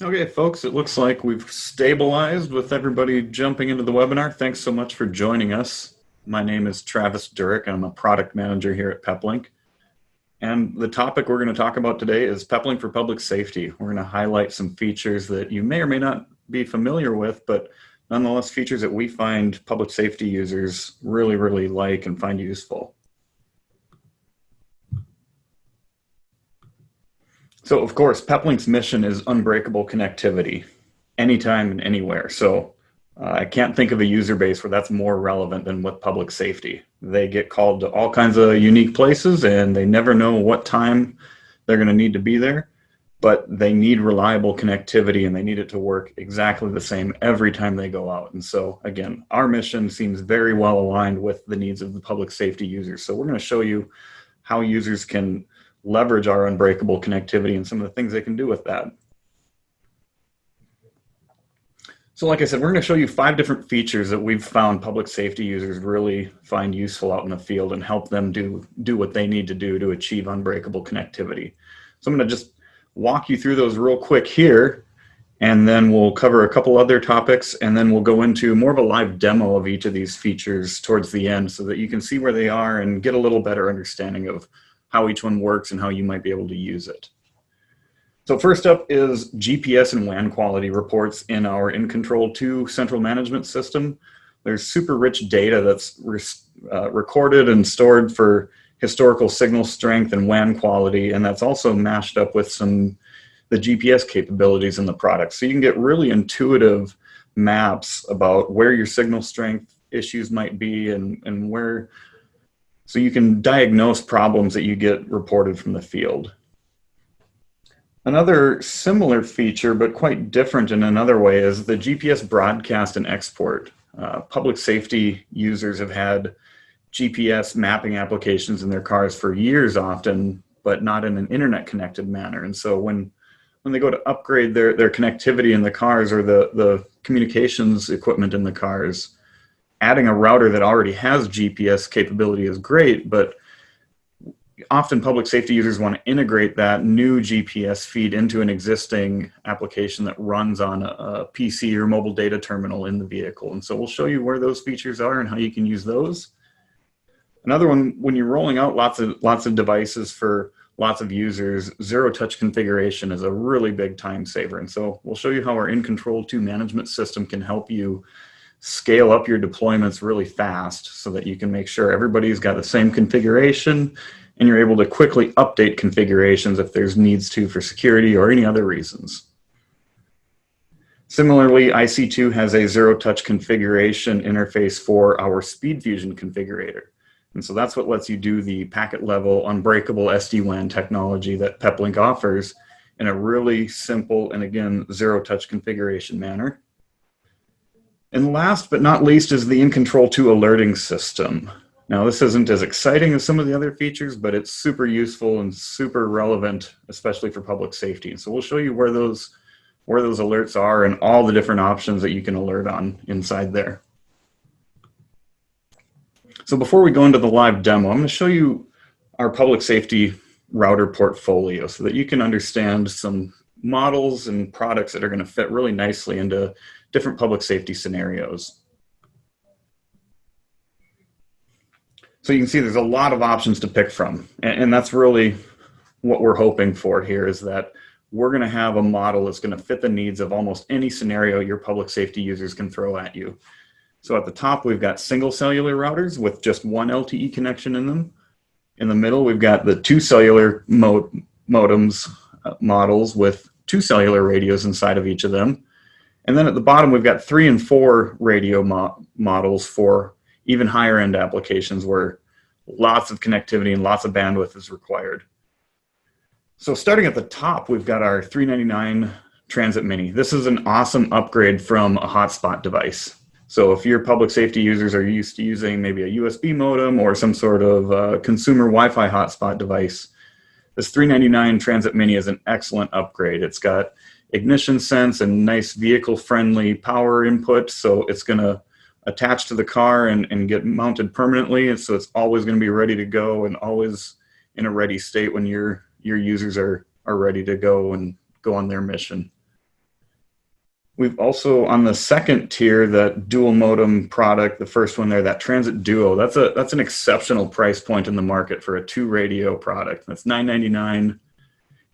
Okay, folks, it looks like we've stabilized with everybody jumping into the webinar. Thanks so much for joining us. My name is Travis Durick. I'm a product manager here at Peplink. And the topic we're going to talk about today is Peplink for public safety. We're going to highlight some features that you may or may not be familiar with, but nonetheless features that we find public safety users really like and find useful. So of course, Peplink's mission is unbreakable connectivity, anytime and anywhere. So I can't think of a user base where that's more relevant than with public safety. They get called to all kinds of unique places and they never know what time they're going to need to be there, but they need reliable connectivity and they need it to work exactly the same every time they go out. And so again, our mission seems very well aligned with the needs of the public safety users. So we're going to show you how users can leverage our unbreakable connectivity and some of the things they can do with that. So like I said, we're going to show you 5 different features that we've found public safety users really find useful out in the field and help them do what they need to do to achieve unbreakable connectivity. So I'm going to just walk you through those real quick here, and then we'll cover a couple other topics, and then we'll go into more of a live demo of each of these features towards the end so that you can see where they are and get a little better understanding of how each one works and how you might be able to use it. So first up is GPS and WAN quality reports in our InControl 2 central management system. There's super rich data that's recorded and stored for historical signal strength and WAN quality, and that's also mashed up with the GPS capabilities in the product. So you can get really intuitive maps about where your signal strength issues might be and where, so you can diagnose problems that you get reported from the field. Another similar feature, but quite different in another way, is the GPS broadcast and export. Public safety users have had GPS mapping applications in their cars for years often, but not in an internet connected manner. And so when they go to upgrade their connectivity in the cars or the communications equipment in the cars, adding a router that already has GPS capability is great, but often public safety users want to integrate that new GPS feed into an existing application that runs on a PC or mobile data terminal in the vehicle. And so we'll show you where those features are and how you can use those. Another one, when you're rolling out lots of devices for lots of users, zero-touch configuration is a really big time saver. And so we'll show you how our InControl 2 management system can help you scale up your deployments really fast so that you can make sure everybody's got the same configuration and you're able to quickly update configurations if there's needs to for security or any other reasons. Similarly, IC2 has a zero-touch configuration interface for our SpeedFusion configurator. And so that's what lets you do the packet level unbreakable SD-WAN technology that Peplink offers in a really simple and again, zero-touch configuration manner. And last but not least is the InControl 2 alerting system. Now this isn't as exciting as some of the other features, but it's super useful and super relevant, especially for public safety. So we'll show you where those alerts are and all the different options that you can alert on inside there. So before we go into the live demo, I'm going to show you our public safety router portfolio so that you can understand some models and products that are going to fit really nicely into different public safety scenarios. So you can see there's a lot of options to pick from, and that's really what we're hoping for here, is that we're going to have a model that's going to fit the needs of almost any scenario your public safety users can throw at you. So at the top, we've got single cellular routers with just one LTE connection in them. In the middle, we've got the 2 cellular modems models with 2 cellular radios inside of each of them. And then at the bottom, we've got 3 and 4 radio models for even higher end applications where lots of connectivity and lots of bandwidth is required. So starting at the top, we've got our 399 Transit Mini. This is an awesome upgrade from a hotspot device. So if your public safety users are used to using maybe a USB modem or some sort of consumer Wi-Fi hotspot device, this 399 Transit Mini is an excellent upgrade. It's got ignition sense and nice vehicle-friendly power input, so it's going to attach to the car and get mounted permanently, and so it's always going to be ready to go and always in a ready state when your users are ready to go and go on their mission. We've also, on the second tier, that dual modem product, the first one there, that Transit Duo, that's an exceptional price point in the market for a 2-radio product. That's $9.99,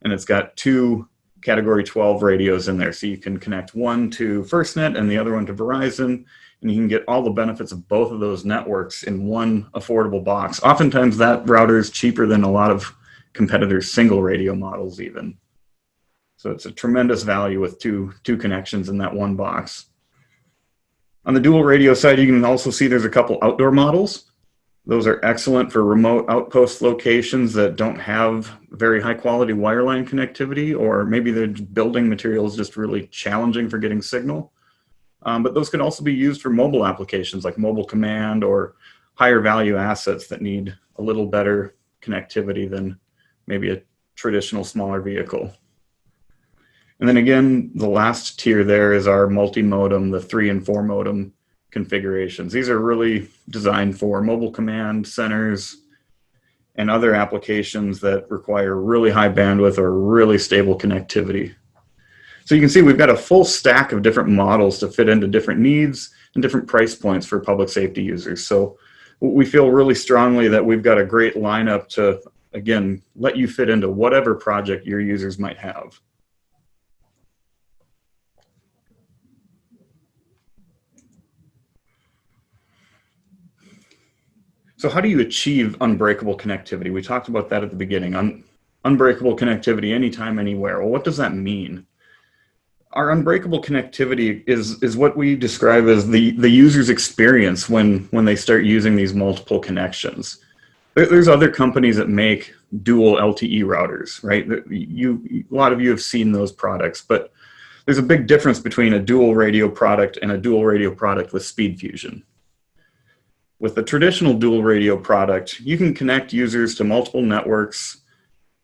and it's got 2 Category 12 radios in there. So you can connect one to FirstNet and the other one to Verizon, and you can get all the benefits of both of those networks in one affordable box. Oftentimes that router is cheaper than a lot of competitors' single radio models even. So it's a tremendous value with two connections in that one box. On the dual radio side, you can also see there's a couple outdoor models. Those are excellent for remote outpost locations that don't have very high quality wireline connectivity, or maybe the building material is just really challenging for getting signal. But those could also be used for mobile applications like mobile command or higher value assets that need a little better connectivity than maybe a traditional smaller vehicle. And then again, the last tier there is our multi-modem, the 3 and 4 modem configurations. These are really designed for mobile command centers and other applications that require really high bandwidth or really stable connectivity. So you can see we've got a full stack of different models to fit into different needs and different price points for public safety users. So we feel really strongly that we've got a great lineup to, again, let you fit into whatever project your users might have. So how do you achieve unbreakable connectivity? We talked about that at the beginning. Unbreakable connectivity anytime, anywhere. Well, what does that mean? Our unbreakable connectivity is what we describe as the user's experience when they start using these multiple connections. There's other companies that make dual LTE routers, right? A lot of you have seen those products, but there's a big difference between a dual radio product and a dual radio product with SpeedFusion. With the traditional dual radio product, you can connect users to multiple networks,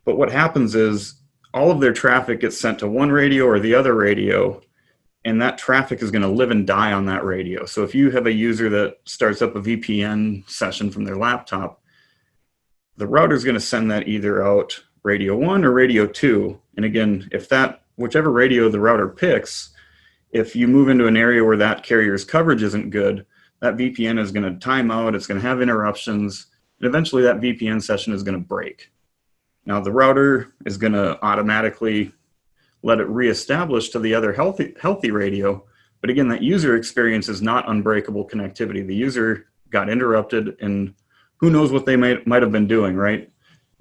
but what happens is all of their traffic gets sent to one radio or the other radio, and that traffic is going to live and die on that radio. So if you have a user that starts up a VPN session from their laptop, the router is going to send that either out radio 1 or radio 2. And again, whichever radio the router picks, if you move into an area where that carrier's coverage isn't good, that VPN is going to time out, it's going to have interruptions, and eventually that VPN session is going to break. Now the router is going to automatically let it reestablish to the other healthy radio, but again, that user experience is not unbreakable connectivity. The user got interrupted, and who knows what they might have been doing, right?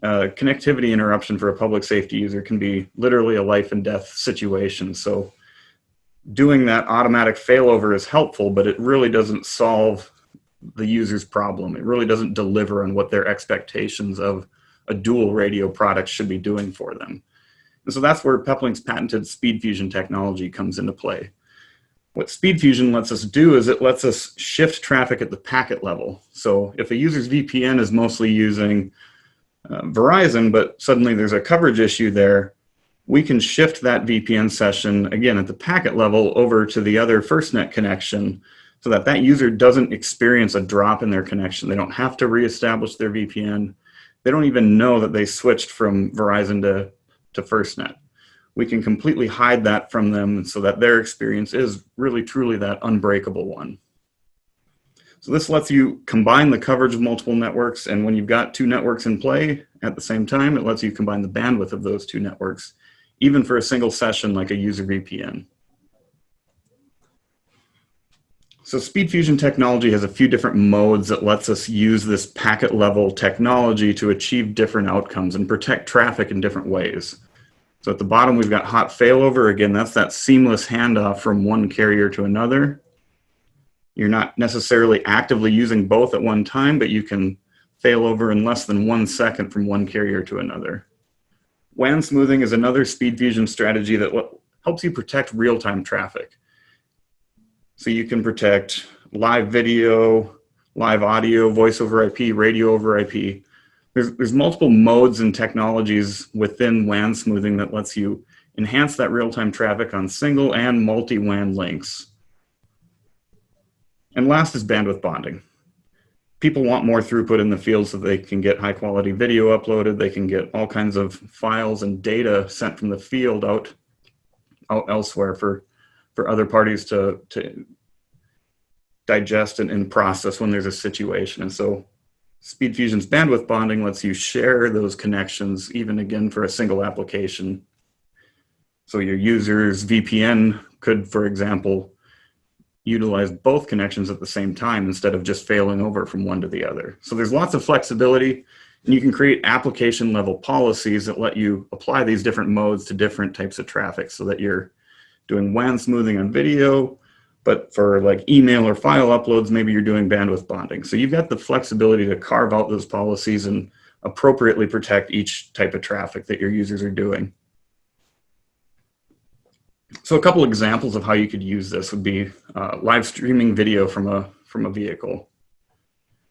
Connectivity interruption for a public safety user can be literally a life and death situation. So doing that automatic failover is helpful, but it really doesn't solve the user's problem. It really doesn't deliver on what their expectations of a dual radio product should be doing for them. And so that's where Peplink's patented SpeedFusion technology comes into play. What SpeedFusion lets us do is it lets us shift traffic at the packet level. So if a user's VPN is mostly using Verizon, but suddenly there's a coverage issue there, we can shift that VPN session, again, at the packet level over to the other FirstNet connection so that that user doesn't experience a drop in their connection. They don't have to reestablish their VPN. They don't even know that they switched from Verizon to FirstNet. We can completely hide that from them so that their experience is really, truly that unbreakable one. So this lets you combine the coverage of multiple networks, and when you've got 2 networks in play at the same time, it lets you combine the bandwidth of those 2 networks, even for a single session like a user VPN. So SpeedFusion technology has a few different modes that lets us use this packet level technology to achieve different outcomes and protect traffic in different ways. So at the bottom, we've got hot failover. Again, that's that seamless handoff from one carrier to another. You're not necessarily actively using both at one time, but you can fail over in less than 1 second from one carrier to another. WAN smoothing is another SpeedFusion strategy that helps you protect real-time traffic. So you can protect live video, live audio, voice over IP, radio over IP. There's multiple modes and technologies within WAN smoothing that lets you enhance that real-time traffic on single and multi-WAN links. And last is bandwidth bonding. People want more throughput in the field so they can get high quality video uploaded, they can get all kinds of files and data sent from the field out elsewhere for for other parties to digest and process when there's a situation. And so SpeedFusion's bandwidth bonding lets you share those connections, even again for a single application. So your user's VPN could, for example, utilize both connections at the same time instead of just failing over from one to the other. So there's lots of flexibility, and you can create application level policies that let you apply these different modes to different types of traffic, so that you're doing WAN smoothing on video, but for like email or file uploads, maybe you're doing bandwidth bonding. So you've got the flexibility to carve out those policies and appropriately protect each type of traffic that your users are doing. So a couple examples of how you could use this would be live streaming video from a vehicle.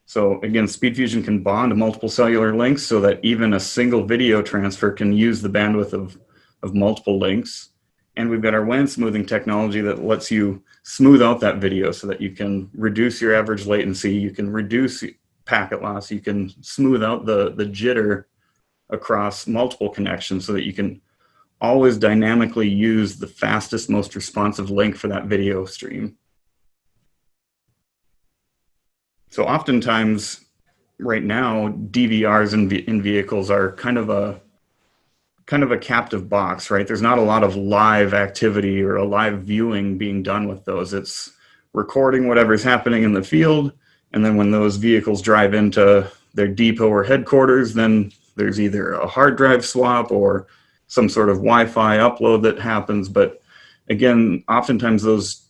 So again, SpeedFusion can bond multiple cellular links so that even a single video transfer can use the bandwidth of multiple links. And we've got our WAN smoothing technology that lets you smooth out that video so that you can reduce your average latency, you can reduce packet loss, you can smooth out the jitter across multiple connections so that you can always dynamically use the fastest, most responsive link for that video stream. So oftentimes, right now, DVRs in vehicles are kind of a captive box, right? There's not a lot of live activity or a live viewing being done with those. It's recording whatever's happening in the field, and then when those vehicles drive into their depot or headquarters, then there's either a hard drive swap or some sort of Wi-Fi upload that happens. But again, oftentimes those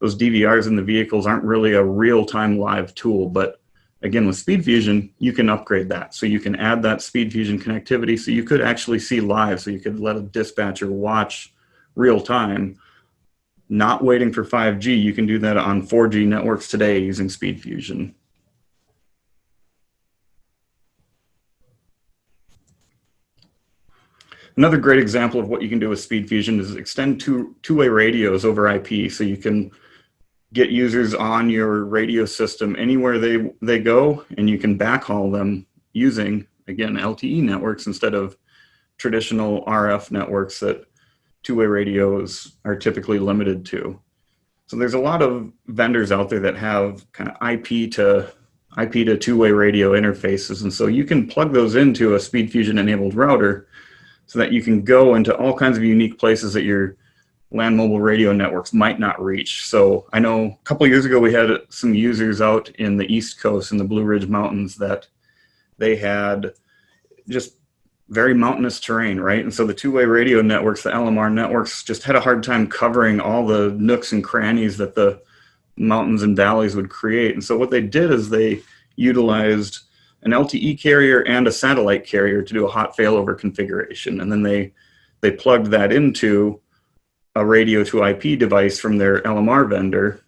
DVRs in the vehicles aren't really a real-time live tool. But again, with SpeedFusion, you can upgrade that. So you can add that SpeedFusion connectivity so you could actually see live. So you could let a dispatcher watch real time, not waiting for 5G. You can do that on 4G networks today using SpeedFusion. Another great example of what you can do with SpeedFusion is extend two-way radios over IP, so you can get users on your radio system anywhere they go, and you can backhaul them using, again, LTE networks instead of traditional RF networks that two-way radios are typically limited to. So there's a lot of vendors out there that have kind of IP to two-way radio interfaces, and so you can plug those into a SpeedFusion enabled router so that you can go into all kinds of unique places that your land mobile radio networks might not reach. So I know a couple of years ago we had some users out in the East Coast in the Blue Ridge Mountains that they had just very mountainous terrain, right? And so the two-way radio networks, the LMR networks, just had a hard time covering all the nooks and crannies that the mountains and valleys would create. And so what they did is they utilized an LTE carrier and a satellite carrier to do a hot failover configuration. And then they plugged that into a radio to IP device from their LMR vendor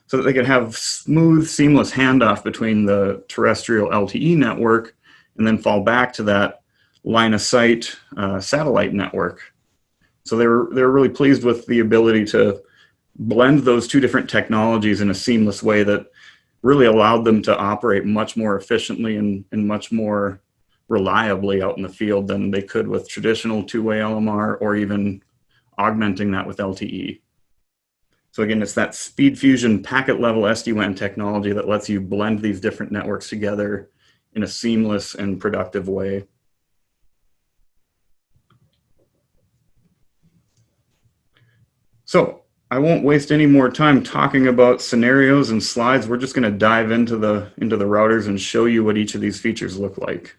so that they could have smooth, seamless handoff between the terrestrial LTE network and then fall back to that line of sight satellite network. So they were really pleased with the ability to blend those two different technologies in a seamless way that really allowed them to operate much more efficiently and much more reliably out in the field than they could with traditional two-way LMR or even augmenting that with LTE. So again, it's that SpeedFusion packet level SD-WAN technology that lets you blend these different networks together in a seamless and productive way. So I won't waste any more time talking about scenarios and slides. We're just going to dive into the routers and show you what each of these features look like.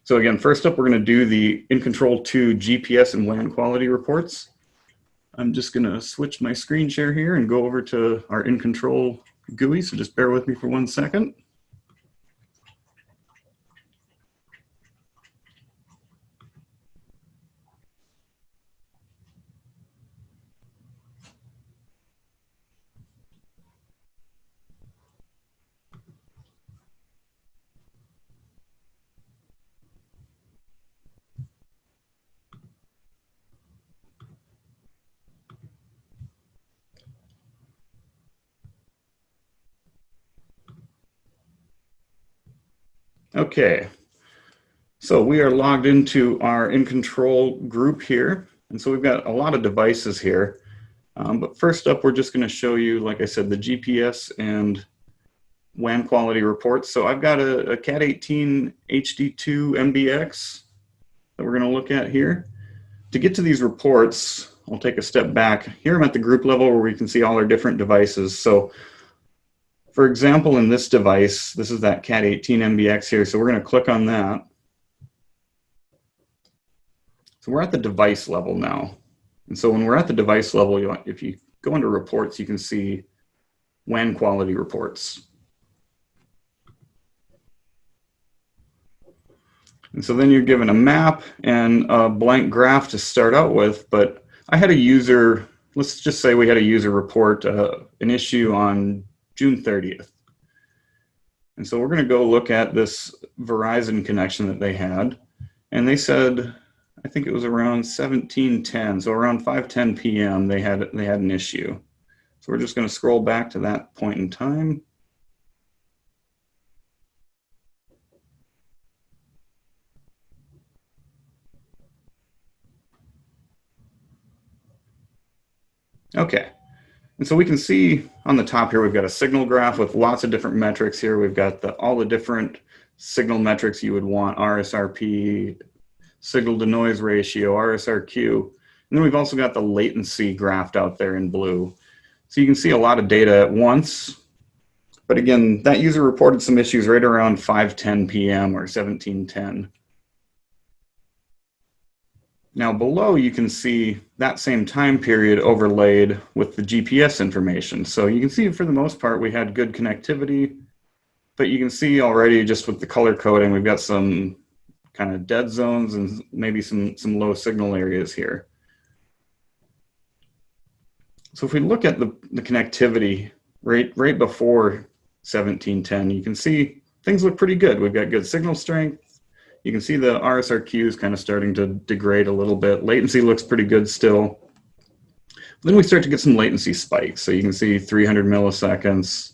So again, first up, we're going to do the InControl 2 GPS and WAN quality reports. I'm just going to switch my screen share here and go over to our InControl GUI. So just bear with me for 1 second. Okay, so we are logged into our InControl group here. And so we've got a lot of devices here. But first up, we're just going to show you, like I said, the GPS and WAN quality reports. So I've got a Cat 18 HD2 MBX that we're going to look at here. To get to these reports, I'll take a step back. Here I'm at the group level where we can see all our different devices. So for example, in this device, this is that Cat 18 MBX here. So we're going to click on that. So we're at the device level now. And so when we're at the device level, if you go into reports, you can see WAN quality reports. And so then you're given a map and a blank graph to start out with, but I had a user, let's just say we had a user report an issue on June 30th. And so we're going to go look at this Verizon connection that they had. And they said, I think it was around 17:10, so around 5:10 p.m. they had an issue. So we're just going to scroll back to that point in time. Okay, and so we can see on the top here, we've got a signal graph with lots of different metrics here. We've got all the different signal metrics you would want, RSRP, signal to noise ratio, RSRQ. And then we've also got the latency graphed out there in blue. So you can see a lot of data at once. But again, that user reported some issues right around 5:10 p.m. or 17:10. Now below you can see that same time period overlaid with the GPS information. So you can see for the most part we had good connectivity, but you can see already just with the color coding we've got some kind of dead zones and maybe some low signal areas here. So if we look at the connectivity right before 17:10, you can see things look pretty good. We've got good signal strength. You can see the RSRQ is kind of starting to degrade a little bit. Latency looks pretty good still. Then we start to get some latency spikes. So you can see 300 milliseconds.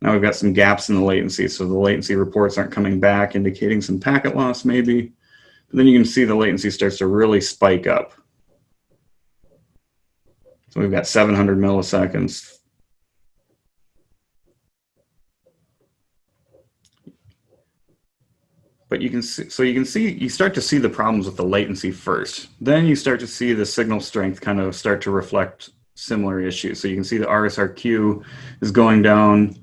Now we've got some gaps in the latency, so the latency reports aren't coming back, indicating some packet loss maybe. But then you can see the latency starts to really spike up. So we've got 700 milliseconds. But you can see, you start to see the problems with the latency first. Then you start to see the signal strength kind of start to reflect similar issues. So you can see the RSRQ is going down,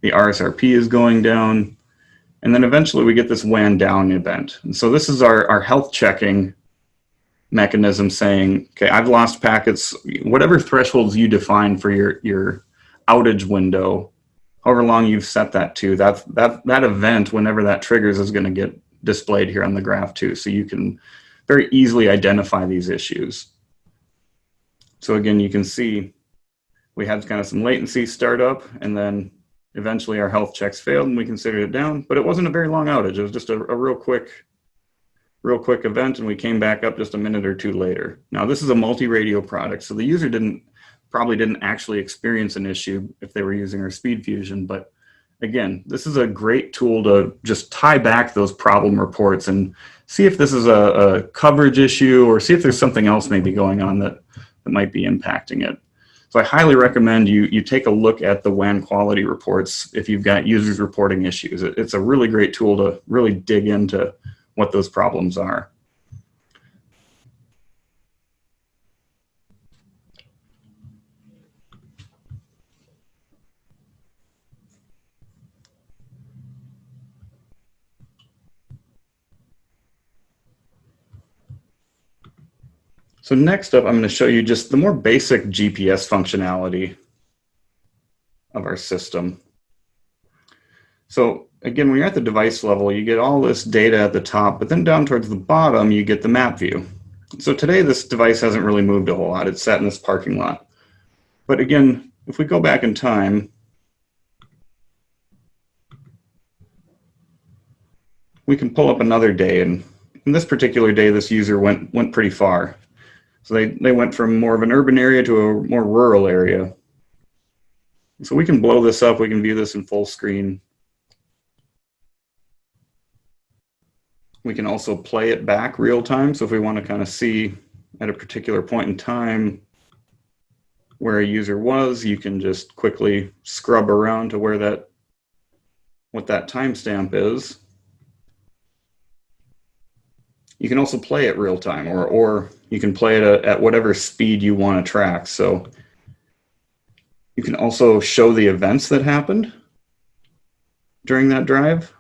the RSRP is going down, and then eventually we get this WAN down event. And so this is our health checking mechanism saying, okay, I've lost packets, whatever thresholds you define for your outage window, however long you've set that to, that event, whenever that triggers, is going to get displayed here on the graph too. So you can very easily identify these issues. So again, you can see we had kind of some latency start up, and then eventually our health checks failed and we considered it down, but it wasn't a very long outage. It was just a real quick event, and we came back up just a minute or two later. Now this is a multi-radio product, so the user probably didn't actually experience an issue if they were using our SpeedFusion, but again, this is a great tool to just tie back those problem reports and see if this is a coverage issue, or see if there's something else maybe going on that might be impacting it. So I highly recommend you take a look at the WAN quality reports if you've got users reporting issues. It's a really great tool to really dig into what those problems are. So next up, I'm going to show you just the more basic GPS functionality of our system. So again, when you're at the device level, you get all this data at the top, but then down towards the bottom, you get the map view. So today, this device hasn't really moved a whole lot. It's sat in this parking lot. But again, if we go back in time, we can pull up another day. And in this particular day, this user went pretty far. So they went from more of an urban area to a more rural area. So we can blow this up. We can view this in full screen. We can also play it back real time. So if we want to kind of see at a particular point in time where a user was, you can just quickly scrub around to where what that timestamp is. You can also play it real time, or you can play it at whatever speed you want to track. So you can also show the events that happened during that drive.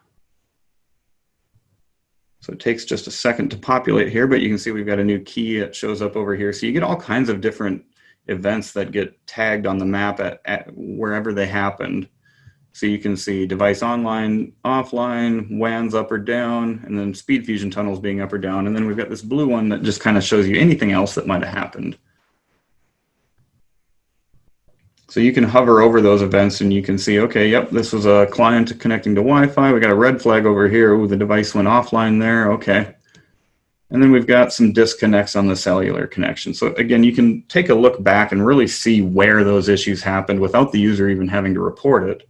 So it takes just a second to populate here, but you can see we've got a new key that shows up over here. So you get all kinds of different events that get tagged on the map at wherever they happened. So you can see device online, offline, WANs up or down, and then SpeedFusion tunnels being up or down. And then we've got this blue one that just kind of shows you anything else that might have happened. So you can hover over those events and you can see, okay, yep, this was a client connecting to Wi-Fi. We got a red flag over here. Ooh, the device went offline there. Okay. And then we've got some disconnects on the cellular connection. So again, you can take a look back and really see where those issues happened without the user even having to report it.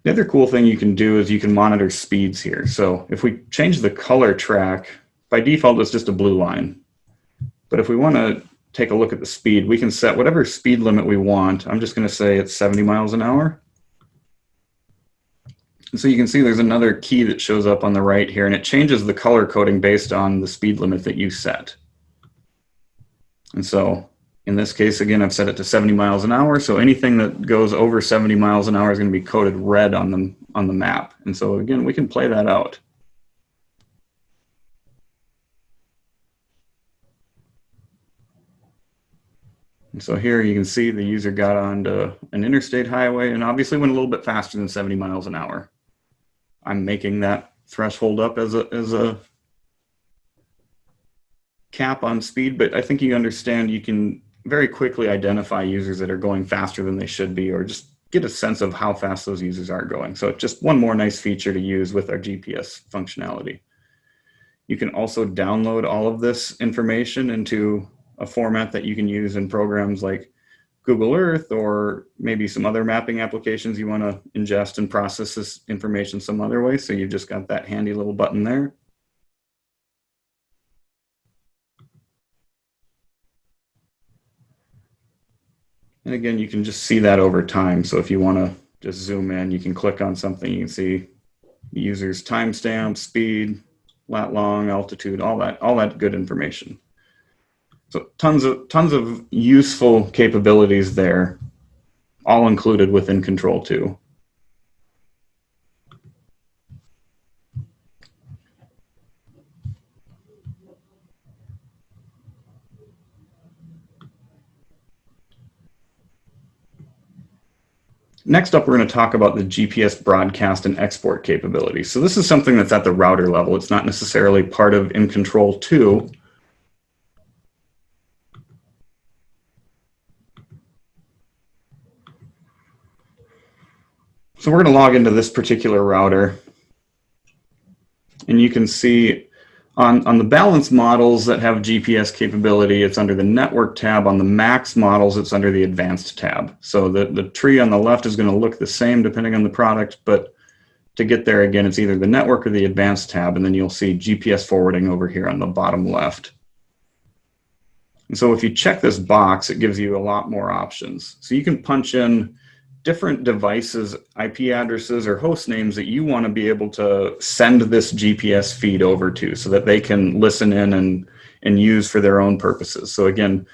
The other cool thing you can do is you can monitor speeds here. So if we change the color track, by default, it's just a blue line. But if we want to take a look at the speed, we can set whatever speed limit we want. I'm just going to say it's 70 miles an hour. And so you can see there's another key that shows up on the right here, and it changes the color coding based on the speed limit that you set. And so in this case, again, I've set it to 70 miles an hour. So anything that goes over 70 miles an hour is going to be coded red on the map. And so again, we can play that out. And so here you can see the user got onto an interstate highway and obviously went a little bit faster than 70 miles an hour. I'm making that threshold up as a cap on speed, but I think you understand you can very quickly identify users that are going faster than they should be, or just get a sense of how fast those users are going. So just one more nice feature to use with our GPS functionality. You can also download all of this information into a format that you can use in programs like Google Earth, or maybe some other mapping applications you want to ingest and process this information some other way. So you've just got that handy little button there. And again, you can just see that over time. So if you want to just zoom in, you can click on something, you can see the user's timestamp, speed, lat long, altitude, all that good information. So tons of useful capabilities there, all included within InControl 2. Next up, we're going to talk about the GPS broadcast and export capabilities. So this is something that's at the router level. It's not necessarily part of InControl 2. So we're going to log into this particular router, and you can see on the balanced models that have GPS capability, it's under the network tab. On the max models, it's under the advanced tab. So the tree on the left is going to look the same depending on the product, but to get there, again, it's either the network or the advanced tab, and then you'll see GPS forwarding over here on the bottom left. And so if you check this box, it gives you a lot more options. So you can punch in different devices, IP addresses, or host names that you want to be able to send this GPS feed over to so that they can listen in and use for their own purposes. So again,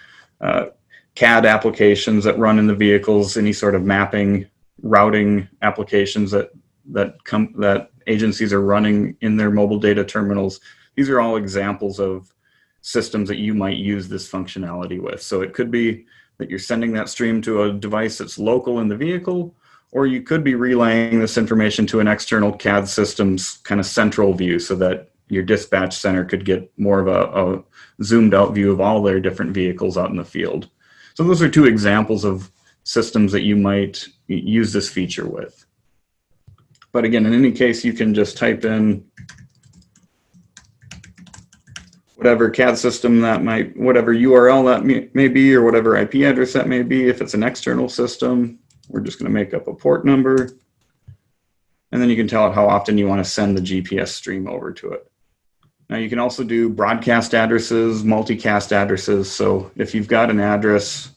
CAD applications that run in the vehicles, any sort of mapping, routing applications that agencies are running in their mobile data terminals. These are all examples of systems that you might use this functionality with. So it could be that you're sending that stream to a device that's local in the vehicle, or you could be relaying this information to an external CAD system's kind of central view so that your dispatch center could get more of a zoomed out view of all their different vehicles out in the field. So those are two examples of systems that you might use this feature with. But again, in any case, you can just type in whatever CAD system that might, whatever URL that may be, or whatever IP address that may be. If it's an external system, we're just going to make up a port number. And then you can tell it how often you want to send the GPS stream over to it. Now you can also do broadcast addresses, multicast addresses. So if you've got an address,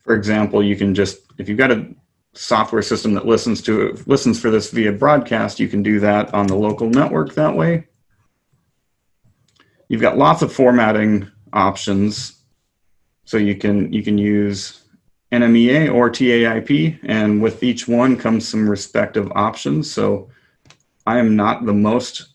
for example, you can just, if you've got a software system that listens for this via broadcast, you can do that on the local network that way. You've got lots of formatting options. So you can use NMEA or TAIP, and with each one comes some respective options. So I am not the most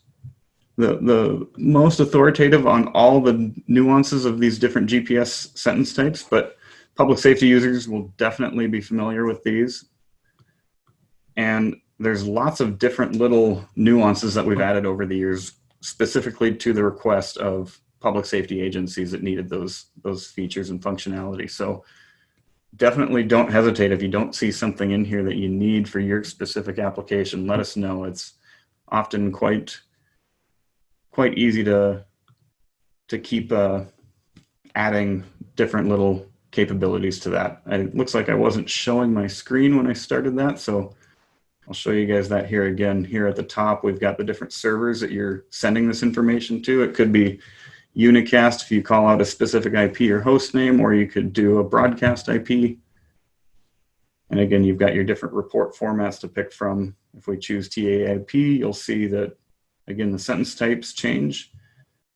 authoritative on all the nuances of these different GPS sentence types, but public safety users will definitely be familiar with these. And there's lots of different little nuances that we've added over the years, specifically to the request of public safety agencies that needed those features and functionality. So definitely don't hesitate if you don't see something in here that you need for your specific application. Let us know. It's often quite easy to keep adding different little capabilities to that. It looks like I wasn't showing my screen when I started that, so I'll show you guys that here again. Here at the top, we've got the different servers that you're sending this information to. It could be unicast if you call out a specific IP or host name, or you could do a broadcast IP. And again, you've got your different report formats to pick from. If we choose TAIP, you'll see that, again, the sentence types change.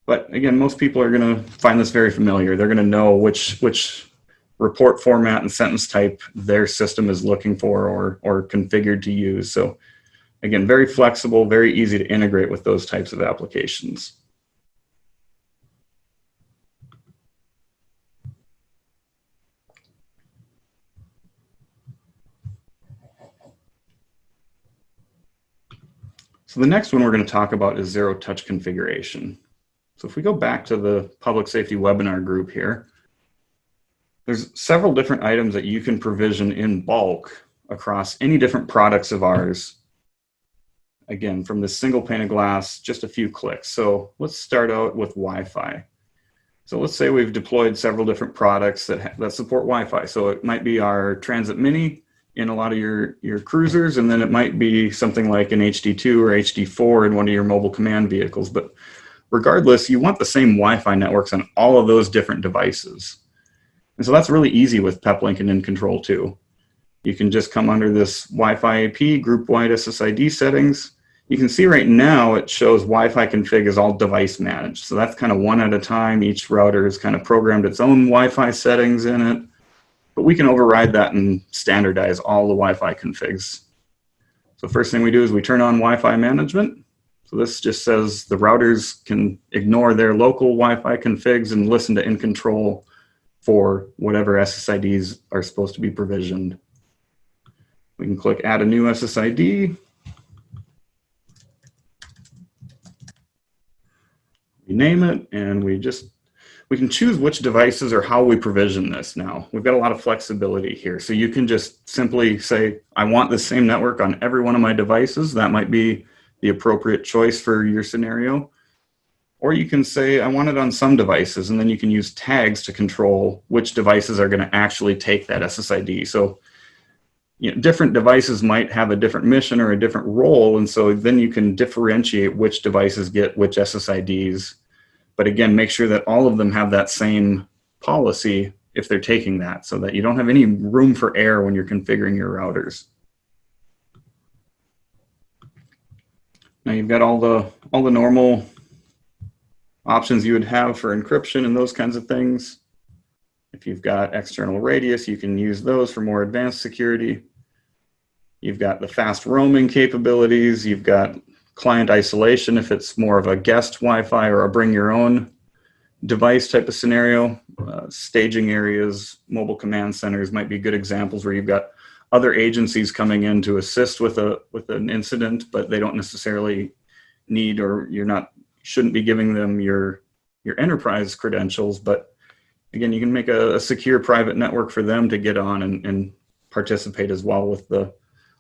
But again, most people are going to find this very familiar. They're going to know which report format and sentence type their system is looking for or configured to use. So again, very flexible, very easy to integrate with those types of applications. So the next one we're going to talk about is zero-touch configuration. So if we go back to the public safety webinar group here, there's several different items that you can provision in bulk across any different products of ours. Again, from this single pane of glass, just a few clicks. So let's start out with Wi-Fi. So let's say we've deployed several different products that support Wi-Fi. So it might be our Transit Mini in a lot of your cruisers, and then it might be something like an HD2 or HD4 in one of your mobile command vehicles. But regardless, you want the same Wi-Fi networks on all of those different devices. And so that's really easy with Peplink and InControl too. You can just come under this Wi-Fi IP, group-wide SSID settings. You can see right now it shows Wi-Fi config is all device managed. So that's kind of one at a time. Each router has kind of programmed its own Wi-Fi settings in it. But we can override that and standardize all the Wi-Fi configs. So first thing we do is we turn on Wi-Fi management. So this just says the routers can ignore their local Wi-Fi configs and listen to InControl for whatever SSIDs are supposed to be provisioned. We can click Add a new SSID. We name it, and we can choose which devices or how we provision this now. We've got a lot of flexibility here. So you can just simply say, I want the same network on every one of my devices. That might be the appropriate choice for your scenario. Or you can say, I want it on some devices, and then you can use tags to control which devices are going to actually take that SSID. So different devices might have a different mission or a different role, and so then you can differentiate which devices get which SSIDs. But again, make sure that all of them have that same policy if they're taking that, so that you don't have any room for error when you're configuring your routers. Now you've got all the normal options you would have for encryption and those kinds of things. If you've got external radius, you can use those for more advanced security. You've got the fast roaming capabilities. You've got client isolation if it's more of a guest Wi-Fi or a bring your own device type of scenario. Staging areas, mobile command centers might be good examples where you've got other agencies coming in to assist with an incident, but they don't necessarily need, or shouldn't be giving them your enterprise credentials. But again, you can make a secure private network for them to get on and participate as well with the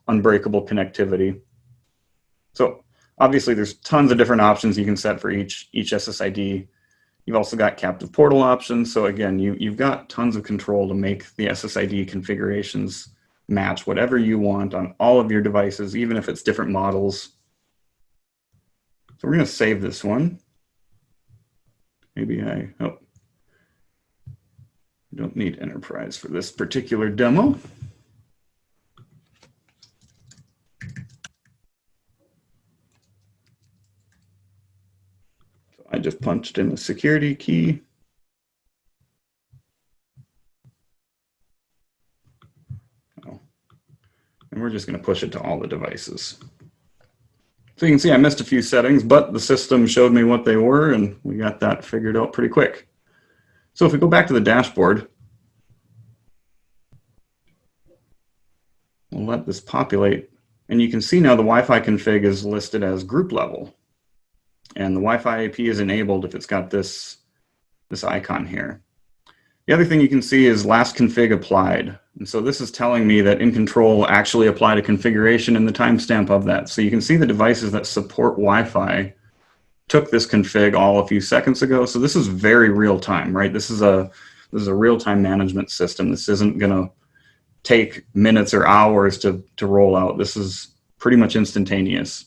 Unbreakable Connectivity. So obviously there's tons of different options you can set for each SSID. You've also got captive portal options. So again, you've got tons of control to make the SSID configurations match whatever you want on all of your devices, even if it's different models. So we're going to save this one. Maybe I don't need enterprise for this particular demo. So I just punched in the security key. And we're just going to push it to all the devices. So you can see I missed a few settings, but the system showed me what they were, and we got that figured out pretty quick. So if we go back to the dashboard, we'll let this populate, and you can see now the Wi-Fi config is listed as group level, and the Wi-Fi AP is enabled if it's got this icon here. The other thing you can see is last config applied. And so this is telling me that InControl actually applied a configuration and the timestamp of that. So you can see the devices that support Wi-Fi took this config all a few seconds ago. So this is very real time, right? This is a real-time management system. This isn't going to take minutes or hours to roll out. This is pretty much instantaneous.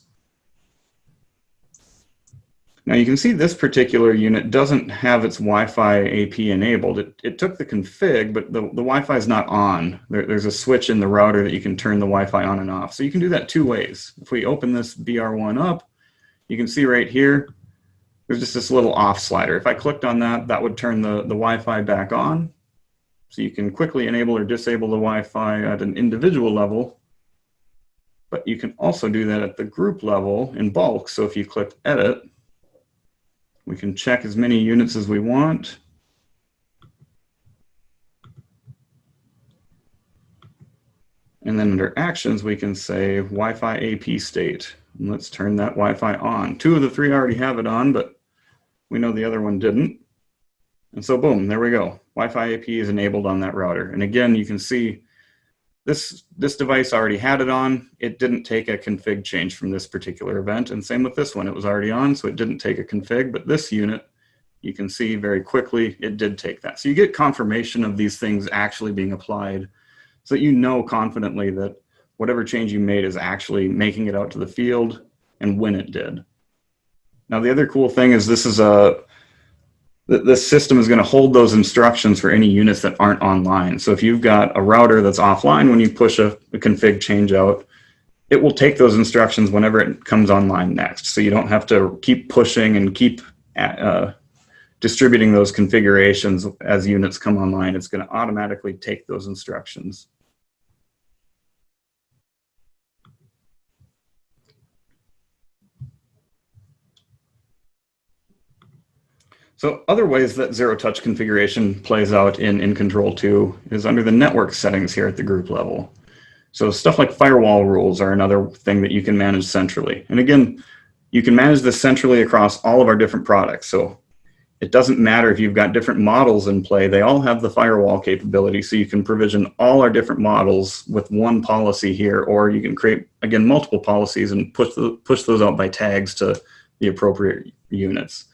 Now you can see this particular unit doesn't have its Wi-Fi AP enabled. It took the config, but the Wi-Fi is not on. There's a switch in the router that you can turn the Wi-Fi on and off. So you can do that two ways. If we open this BR1 up, you can see right here, there's just this little off slider. If I clicked on that, that would turn the Wi-Fi back on. So you can quickly enable or disable the Wi-Fi at an individual level, but you can also do that at the group level in bulk. So if you click edit, we can check as many units as we want. And then under actions, we can say Wi-Fi AP state. And let's turn that Wi-Fi on. 2 of the 3 already have it on, but we know the other one didn't. And so boom, there we go. Wi-Fi AP is enabled on that router. And again, you can see this device already had it on. It didn't take a config change from this particular event. And same with this one. It was already on, so it didn't take a config. But this unit, you can see very quickly, it did take that. So you get confirmation of these things actually being applied so that you know confidently that whatever change you made is actually making it out to the field and when it did. Now, the other cool thing is this system is going to hold those instructions for any units that aren't online. So if you've got a router that's offline, when you push a config change out, it will take those instructions whenever it comes online next. So you don't have to keep pushing and keep distributing those configurations as units come online. It's going to automatically take those instructions. So other ways that zero-touch configuration plays out in InControl 2 is under the network settings here at the group level. So stuff like firewall rules are another thing that you can manage centrally. And again, you can manage this centrally across all of our different products. So it doesn't matter if you've got different models in play, they all have the firewall capability. So you can provision all our different models with one policy here, or you can create, again, multiple policies and push those out by tags to the appropriate units.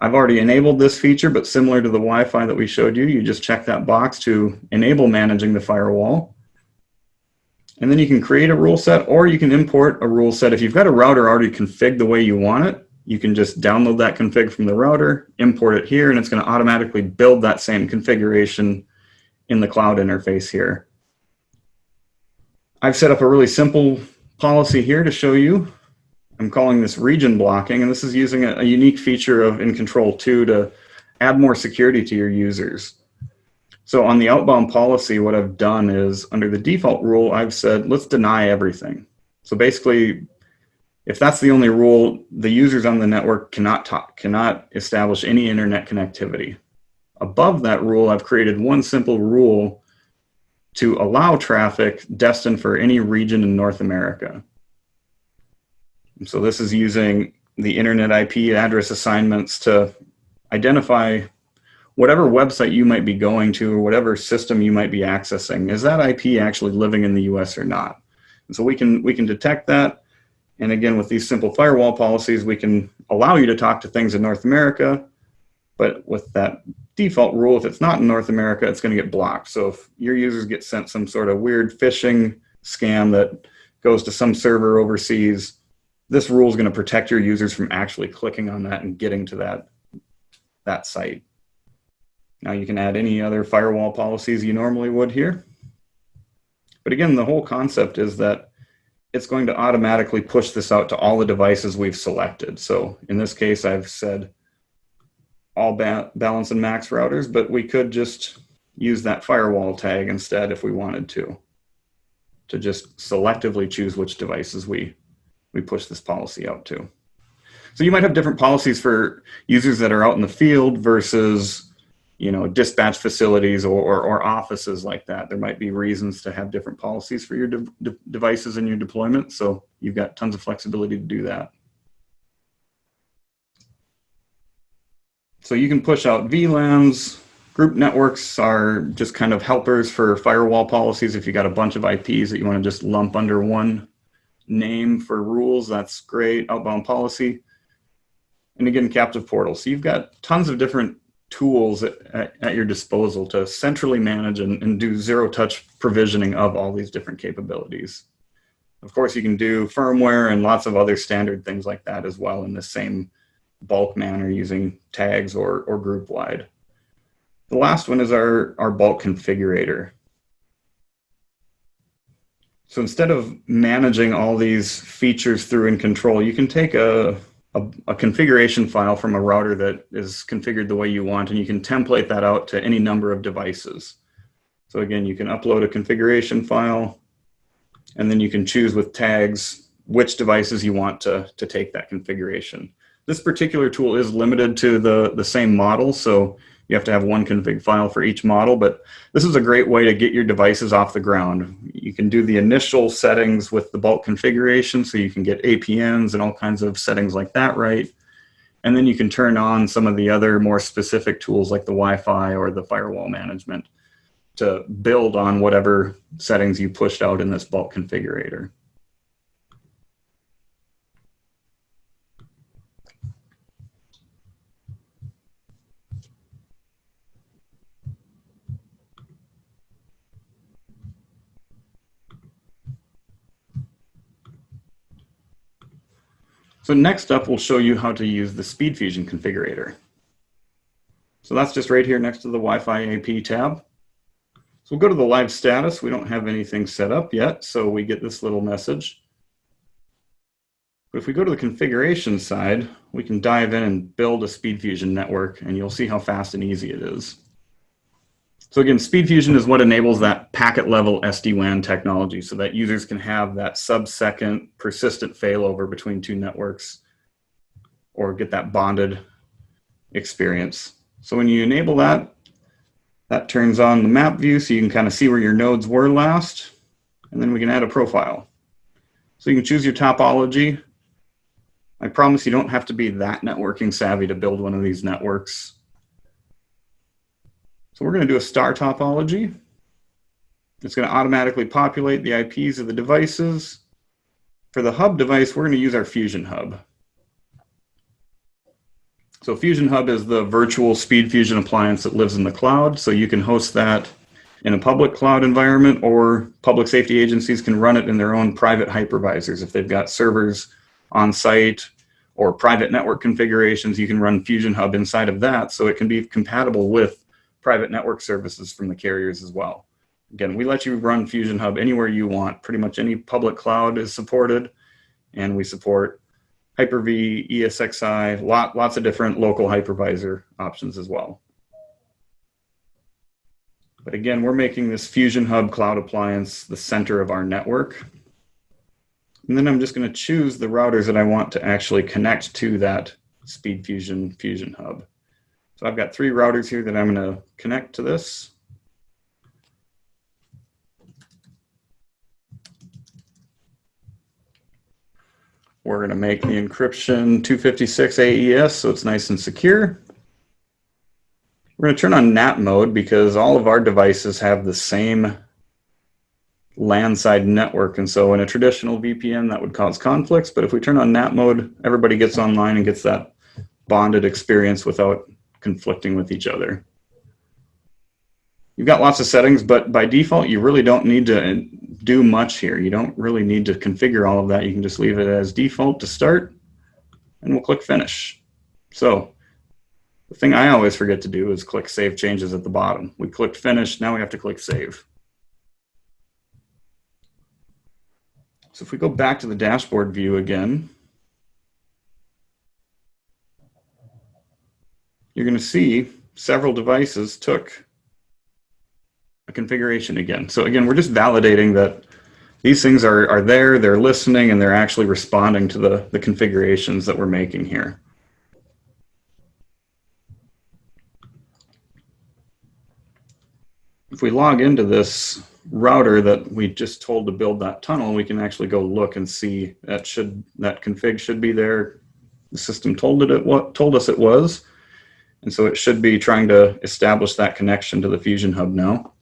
I've already enabled this feature, but similar to the Wi-Fi that we showed you, you just check that box to enable managing the firewall. And then you can create a rule set, or you can import a rule set. If you've got a router already configured the way you want it, you can just download that config from the router, import it here, and it's going to automatically build that same configuration in the cloud interface here. I've set up a really simple policy here to show you. I'm calling this region blocking, and this is using a unique feature of InControl 2 to add more security to your users. So on the outbound policy, what I've done is under the default rule, I've said, let's deny everything. So basically, if that's the only rule, the users on the network cannot establish any internet connectivity. Above that rule, I've created one simple rule to allow traffic destined for any region in North America. So this is using the internet IP address assignments to identify whatever website you might be going to or whatever system you might be accessing. Is that IP actually living in the US or not? And so we can detect that. And again, with these simple firewall policies, we can allow you to talk to things in North America, but with that default rule, if it's not in North America, it's going to get blocked. So if your users get sent some sort of weird phishing scam that goes to some server overseas, this rule is going to protect your users from actually clicking on that and getting to that site. Now you can add any other firewall policies you normally would here. But again, the whole concept is that it's going to automatically push this out to all the devices we've selected. So in this case, I've said all balance and max routers, but we could just use that firewall tag instead if we wanted to just selectively choose which devices we push this policy out to. So you might have different policies for users that are out in the field versus dispatch facilities or offices like that. There might be reasons to have different policies for your devices and your deployment. So you've got tons of flexibility to do that. So you can push out VLANs. Group networks are just kind of helpers for firewall policies. If you got a bunch of IPs that you want to just lump under one name for rules, that's great. Outbound policy. And again, captive portal. So you've got tons of different tools at your disposal to centrally manage and do zero-touch provisioning of all these different capabilities. Of course, you can do firmware and lots of other standard things like that as well in the same bulk manner using tags or group-wide. The last one is our bulk configurator. So instead of managing all these features through InControl, you can take a configuration file from a router that is configured the way you want, and you can template that out to any number of devices. So again, you can upload a configuration file, and then you can choose with tags which devices you want to take that configuration. This particular tool is limited to the same model, so you have to have one config file for each model, but this is a great way to get your devices off the ground. You can do the initial settings with the bulk configuration, so you can get APNs and all kinds of settings like that right. And then you can turn on some of the other more specific tools like the Wi-Fi or the firewall management to build on whatever settings you pushed out in this bulk configurator. So next up, we'll show you how to use the SpeedFusion configurator. So that's just right here next to the Wi-Fi AP tab. So we'll go to the live status. We don't have anything set up yet, so we get this little message. But if we go to the configuration side, we can dive in and build a SpeedFusion network, and you'll see how fast and easy it is. So again, SpeedFusion is what enables that packet level SD-WAN technology so that users can have that sub-second persistent failover between two networks or get that bonded experience. So when you enable that, that turns on the map view so you can kind of see where your nodes were last, and then we can add a profile. So you can choose your topology. I promise you don't have to be that networking savvy to build one of these networks. So we're going to do a star topology. It's going to automatically populate the IPs of the devices. For the hub device, we're going to use our Fusion Hub. So Fusion Hub is the virtual SpeedFusion appliance that lives in the cloud. So you can host that in a public cloud environment, or public safety agencies can run it in their own private hypervisors. If they've got servers on site or private network configurations, you can run Fusion Hub inside of that, so it can be compatible with private network services from the carriers as well. Again, we let you run Fusion Hub anywhere you want. Pretty much any public cloud is supported, and we support Hyper-V, ESXi, lots of different local hypervisor options as well. But again, we're making this Fusion Hub cloud appliance the center of our network. And then I'm just going to choose the routers that I want to actually connect to that SpeedFusion Fusion Hub. So I've got 3 routers here that I'm going to connect to this. We're going to make the encryption 256 AES so it's nice and secure. We're going to turn on NAT mode because all of our devices have the same LAN side network. And so in a traditional VPN, that would cause conflicts. But if we turn on NAT mode, everybody gets online and gets that bonded experience without conflicting with each other. You've got lots of settings, but by default, you really don't need to do much here. You don't really need to configure all of that. You can just leave it as default to start, and we'll click finish. So the thing I always forget to do is click save changes at the bottom. We clicked finish, now we have to click save. So if we go back to the dashboard view again, you're going to see several devices took a configuration again. So again, we're just validating that these things are there, they're listening, and they're actually responding to the configurations that we're making here. If we log into this router that we just told to build that tunnel, we can actually go look and see that config should be there. The system told us it was, and so it should be trying to establish that connection to the Fusion Hub now.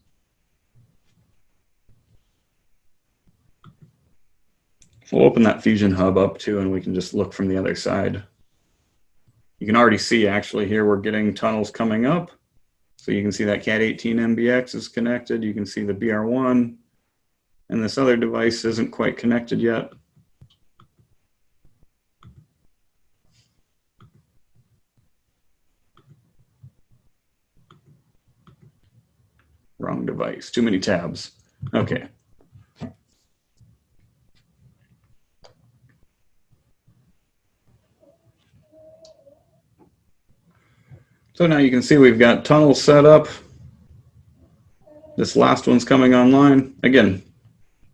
We'll open that Fusion Hub up too, and we can just look from the other side. You can already see actually here we're getting tunnels coming up. So you can see that Cat18 MBX is connected. You can see the BR1, and this other device isn't quite connected yet. Wrong device, too many tabs. Okay. So now you can see we've got tunnels set up. This last one's coming online. Again,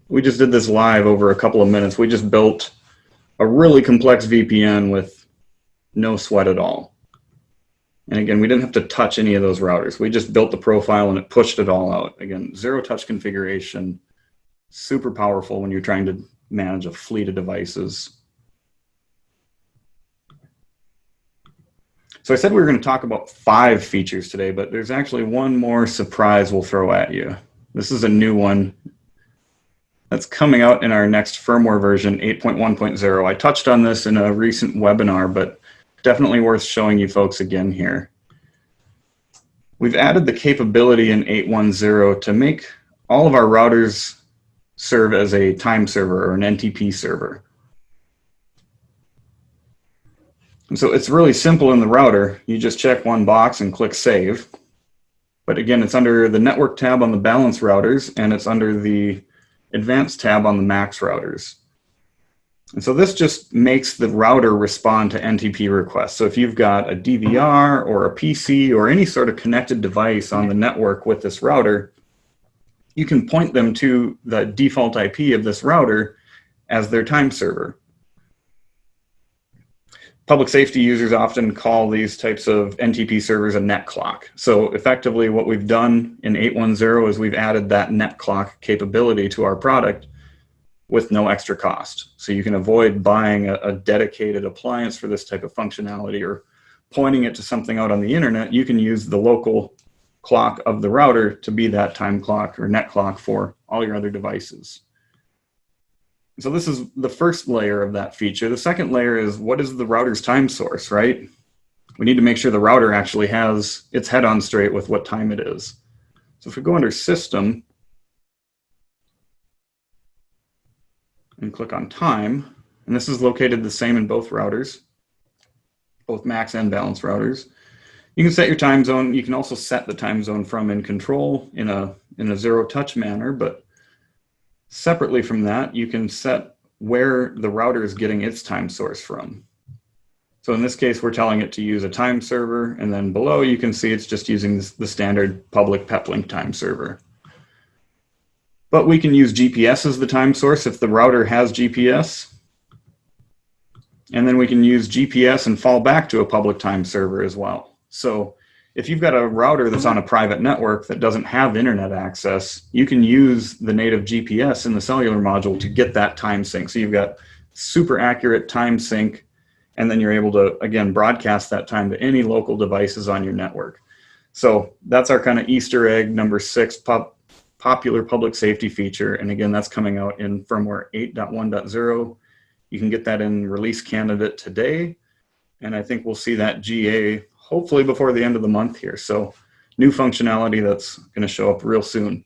we just did this live over a couple of minutes. We just built a really complex VPN with no sweat at all. And again, we didn't have to touch any of those routers. We just built the profile and it pushed it all out. Again, zero touch configuration, super powerful when you're trying to manage a fleet of devices. So I said we were going to talk about 5 features today, but there's actually one more surprise we'll throw at you. This is a new one that's coming out in our next firmware version, 8.1.0. I touched on this in a recent webinar, but definitely worth showing you folks again here. We've added the capability in 8.1.0 to make all of our routers serve as a time server or an NTP server. And so it's really simple in the router. You just check one box and click save. But again, it's under the network tab on the balance routers, and it's under the advanced tab on the max routers. And so this just makes the router respond to NTP requests. So if you've got a DVR or a PC or any sort of connected device on the network with this router, you can point them to the default IP of this router as their time server. Public safety users often call these types of NTP servers a net clock. So effectively what we've done in 8.1.0 is we've added that net clock capability to our product with no extra cost. So you can avoid buying a dedicated appliance for this type of functionality or pointing it to something out on the internet. You can use the local clock of the router to be that time clock or net clock for all your other devices. So this is the first layer of that feature. The second layer is, what is the router's time source, right? We need to make sure the router actually has its head on straight with what time it is. So if we go under System and click on Time, and this is located the same in both routers, both max and balance routers. You can set your time zone. You can also set the time zone from InControl in a zero-touch manner, but separately from that, you can set where the router is getting its time source from. So in this case, we're telling it to use a time server, and then below you can see it's just using the standard public Peplink time server. But we can use GPS as the time source if the router has GPS. And then we can use GPS and fall back to a public time server as well. So if you've got a router that's on a private network that doesn't have internet access, you can use the native GPS in the cellular module to get that time sync. So you've got super accurate time sync, and then you're able to, again, broadcast that time to any local devices on your network. So that's our kind of Easter egg number 6 popular public safety feature. And again, that's coming out in firmware 8.1.0. You can get that in release candidate today. And I think we'll see that GA hopefully before the end of the month here. So new functionality that's going to show up real soon.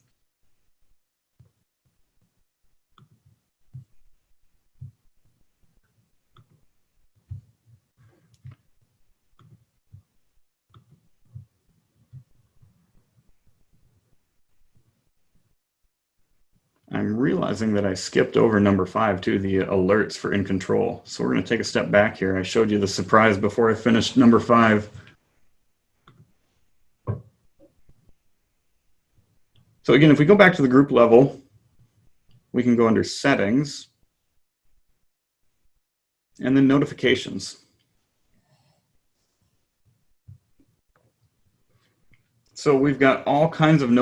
I'm realizing that I skipped over number 5 too, the alerts for InControl. So we're going to take a step back here. I showed you the surprise before I finished number 5. So again, if we go back to the group level, we can go under settings and then notifications. So we've got all kinds of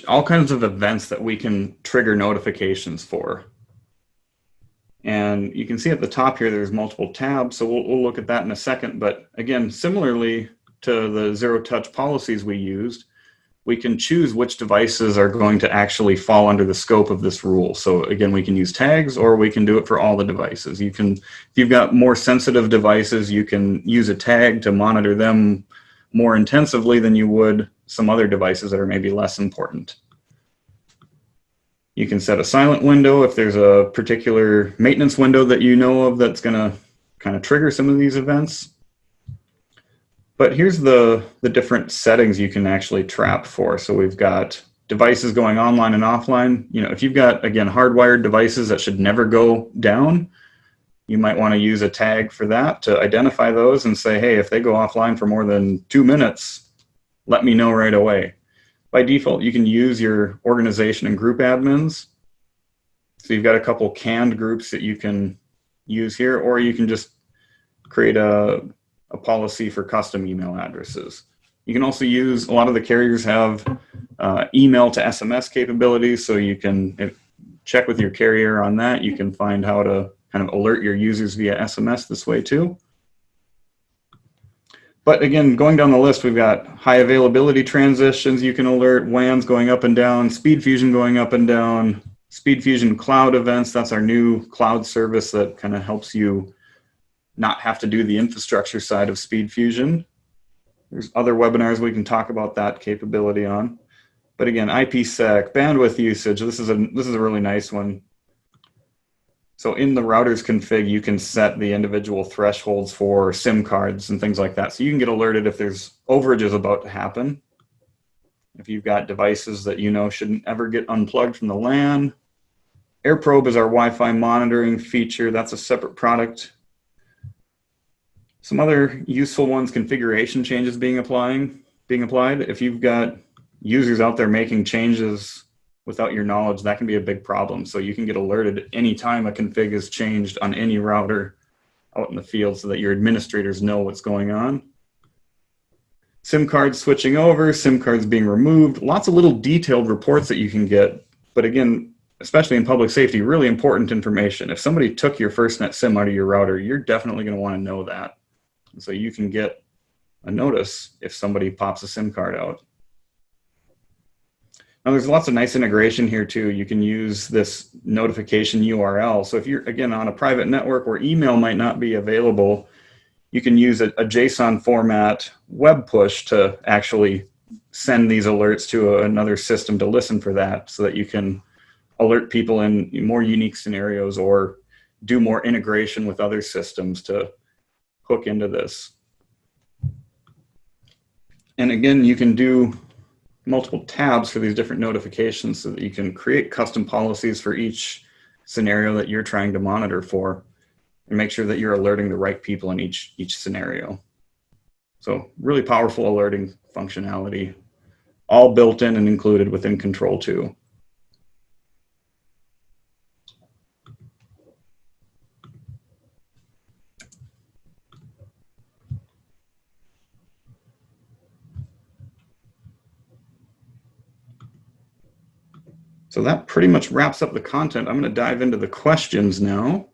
all kinds of events that we can trigger notifications for. And you can see at the top here, there's multiple tabs. So we'll look at that in a second. But again, similarly to the zero touch policies we used, we can choose which devices are going to actually fall under the scope of this rule. So again, we can use tags, or we can do it for all the devices. You can, if you've got more sensitive devices, you can use a tag to monitor them more intensively than you would some other devices that are maybe less important. You can set a silent window if there's a particular maintenance window that you know of that's going to kind of trigger some of these events. But here's the different settings you can actually trap for. So we've got devices going online and offline. You know, if you've got, again, hardwired devices that should never go down, you might want to use a tag for that to identify those and say, hey, if they go offline for more than 2 minutes, let me know right away. By default, you can use your organization and group admins. So you've got a couple canned groups that you can use here, or you can just create a policy for custom email addresses. You can also use, a lot of the carriers have email to SMS capabilities, so you can check with your carrier on that. You can find how to kind of alert your users via SMS this way too. But again, going down the list, we've got high availability transitions you can alert, WANs going up and down, SpeedFusion going up and down, SpeedFusion cloud events. That's our new cloud service that kind of helps you not have to do the infrastructure side of SpeedFusion. There's other webinars we can talk about that capability on. But again, IPsec, bandwidth usage, this is a really nice one. So in the router's config, you can set the individual thresholds for SIM cards and things like that. So you can get alerted if there's overages about to happen. If you've got devices that you know shouldn't ever get unplugged from the LAN. AirProbe is our Wi-Fi monitoring feature. That's a separate product. Some other useful ones, configuration changes being applied. If you've got users out there making changes without your knowledge, that can be a big problem. So you can get alerted anytime a config is changed on any router out in the field so that your administrators know what's going on. SIM cards switching over, SIM cards being removed, lots of little detailed reports that you can get. But again, especially in public safety, really important information. If somebody took your FirstNet SIM out of your router, you're definitely going to want to know that. And so you can get a notice if somebody pops a SIM card out. Now there's lots of nice integration here too. You can use this notification URL. So if you're, again, on a private network where email might not be available, you can use a JSON format web push to actually send these alerts to another system to listen for that, so that you can alert people in more unique scenarios or do more integration with other systems to hook into this. And again, you can do multiple tabs for these different notifications so that you can create custom policies for each scenario that you're trying to monitor for, and make sure that you're alerting the right people in each scenario. So really powerful alerting functionality, all built in and included within InControl 2. So that pretty much wraps up the content. I'm going to dive into the questions now.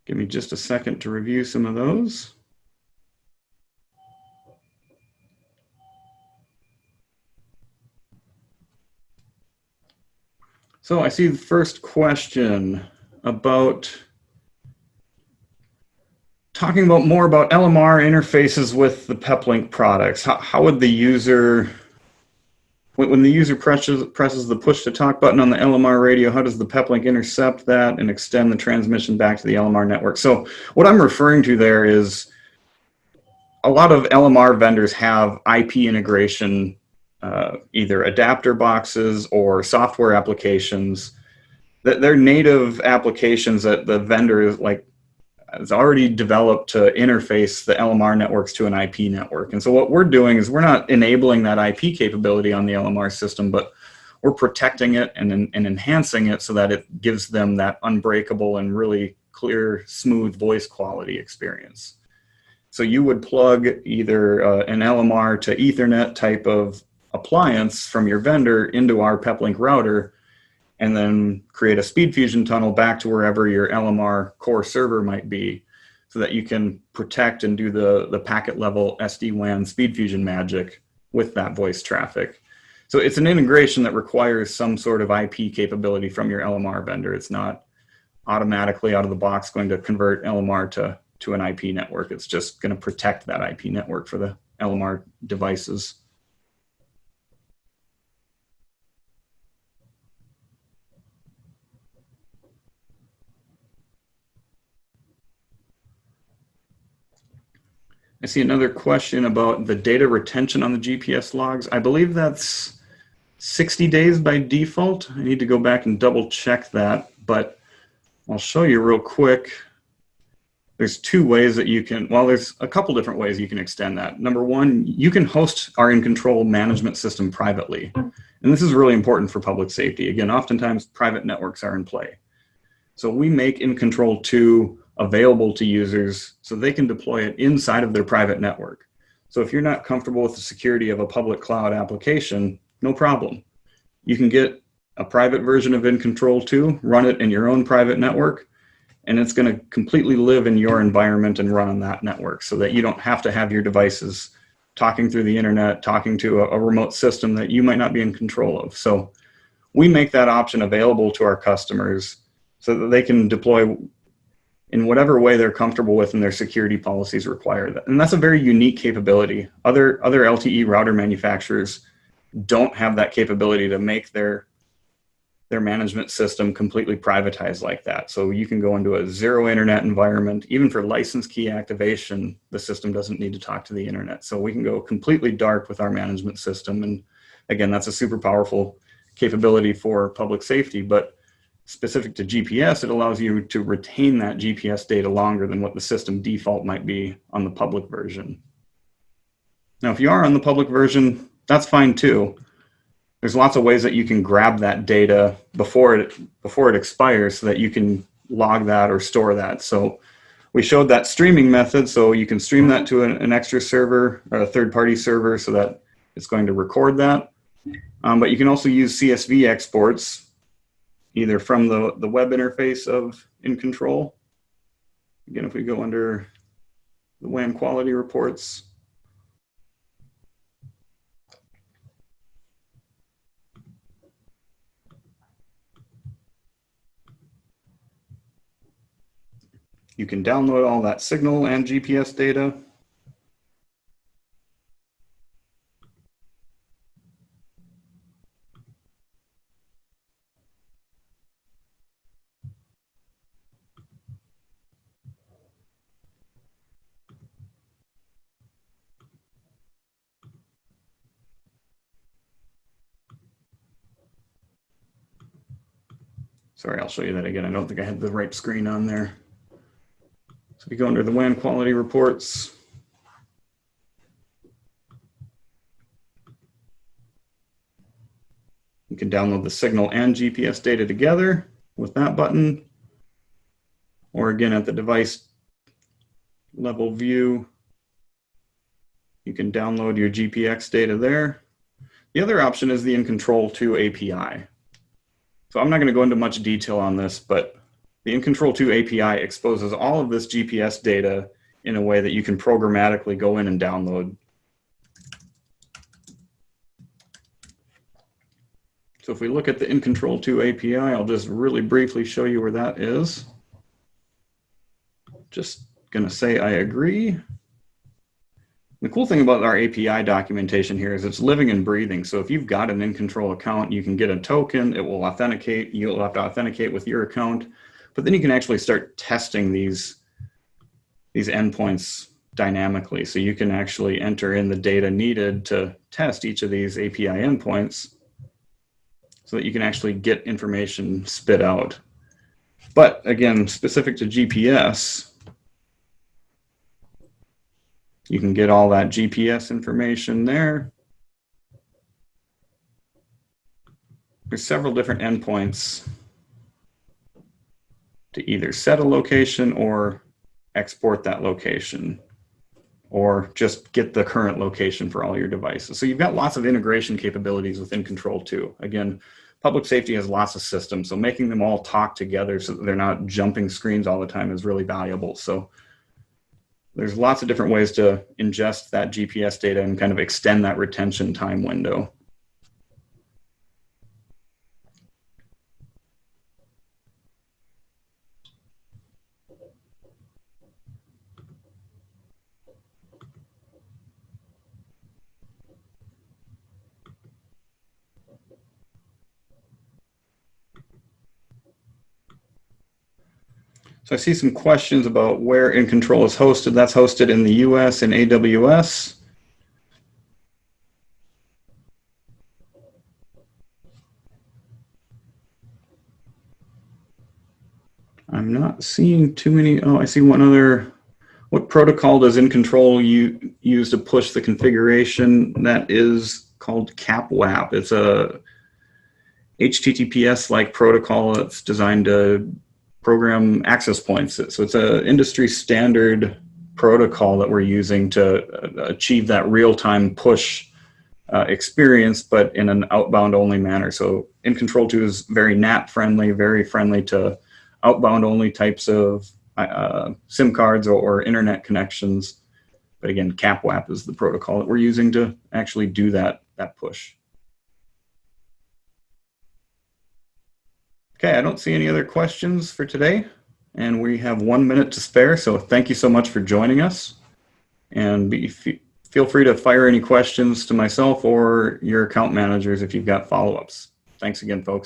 Give me just a second to review some of those. So I see the first question about talking about more about LMR interfaces with the Peplink products, how would the user, when the user presses the push to talk button on the LMR radio, how does the Peplink intercept that and extend the transmission back to the LMR network? So what I'm referring to there is a lot of LMR vendors have IP integration, either adapter boxes or software applications that they're native applications that the vendor is has already developed to interface the LMR networks to an IP network. And so what we're doing is we're not enabling that IP capability on the LMR system, but we're protecting it and enhancing it so that it gives them that unbreakable and really clear, smooth voice quality experience. So you would plug either an LMR to Ethernet type of appliance from your vendor into our Peplink router, and then create a SpeedFusion tunnel back to wherever your LMR core server might be, so that you can protect and do the packet level SD-WAN SpeedFusion magic with that voice traffic. So it's an integration that requires some sort of IP capability from your LMR vendor. It's not automatically out of the box going to convert LMR to an IP network. It's just going to protect that IP network for the LMR devices. I see another question about the data retention on the GPS logs. I believe that's 60 days by default. I need to go back and double check that, but I'll show you real quick. There's two ways that you can, well, there's a couple different ways you can extend that. Number one, you can host our InControl management system privately. And this is really important for public safety. Again, oftentimes private networks are in play. So we make InControl 2 available to users so they can deploy it inside of their private network. So if you're not comfortable with the security of a public cloud application, no problem. You can get a private version of InControl 2, run it in your own private network, and it's going to completely live in your environment and run on that network, so that you don't have to have your devices talking through the internet, talking to a remote system that you might not be in control of. So we make that option available to our customers so that they can deploy in whatever way they're comfortable with and their security policies require that. And that's a very unique capability. Other LTE router manufacturers don't have that capability to make their management system completely privatized like that. So you can go into a zero internet environment. Even for license key activation, the system doesn't need to talk to the internet. So we can go completely dark with our management system. And again, that's a super powerful capability for public safety, but specific to GPS, it allows you to retain that GPS data longer than what the system default might be on the public version. Now, if you are on the public version, that's fine too. There's lots of ways that you can grab that data before it expires so that you can log that or store that. So we showed that streaming method, so you can stream that to an extra server or a third-party server so that it's going to record that. But you can also use CSV exports, either from the web interface of InControl. Again, if we go under the WAN quality reports, you can download all that signal and GPS data. Sorry, I'll show you that again. I don't think I had the right screen on there. So we go under the WAN quality reports. You can download the signal and GPS data together with that button. Or again, at the device level view, you can download your GPX data there. The other option is the InControl 2 API. So I'm not going to go into much detail on this, but the InControl 2 API exposes all of this GPS data in a way that you can programmatically go in and download. So if we look at the InControl 2 API, I'll just really briefly show you where that is. Just going to say I agree. The cool thing about our API documentation here is it's living and breathing. So if you've got an InControl account, you can get a token, it will authenticate, you'll have to authenticate with your account, but then you can actually start testing these endpoints dynamically. So you can actually enter in the data needed to test each of these API endpoints so that you can actually get information spit out. But again, specific to GPS, you can get all that GPS information there. There's several different endpoints to either set a location or export that location, or just get the current location for all your devices. So you've got lots of integration capabilities within InControl too. Again, public safety has lots of systems, so making them all talk together so that they're not jumping screens all the time is really valuable. So there's lots of different ways to ingest that GPS data and kind of extend that retention time window. So I see some questions about where InControl is hosted. That's hosted in the US in AWS. I'm not seeing too many. Oh, I see one other. What protocol does InControl use to push the configuration? That is called CapWAP. It's a HTTPS-like protocol that's designed to program access points. So it's an industry standard protocol that we're using to achieve that real-time push experience, but in an outbound only manner. So InControl 2 is very NAT friendly, very friendly to outbound only types of SIM cards or internet connections. But again, CapWAP is the protocol that we're using to actually do that push. Okay, I don't see any other questions for today, and we have 1 minute to spare, so thank you so much for joining us, and feel free to fire any questions to myself or your account managers if you've got follow-ups. Thanks again, folks.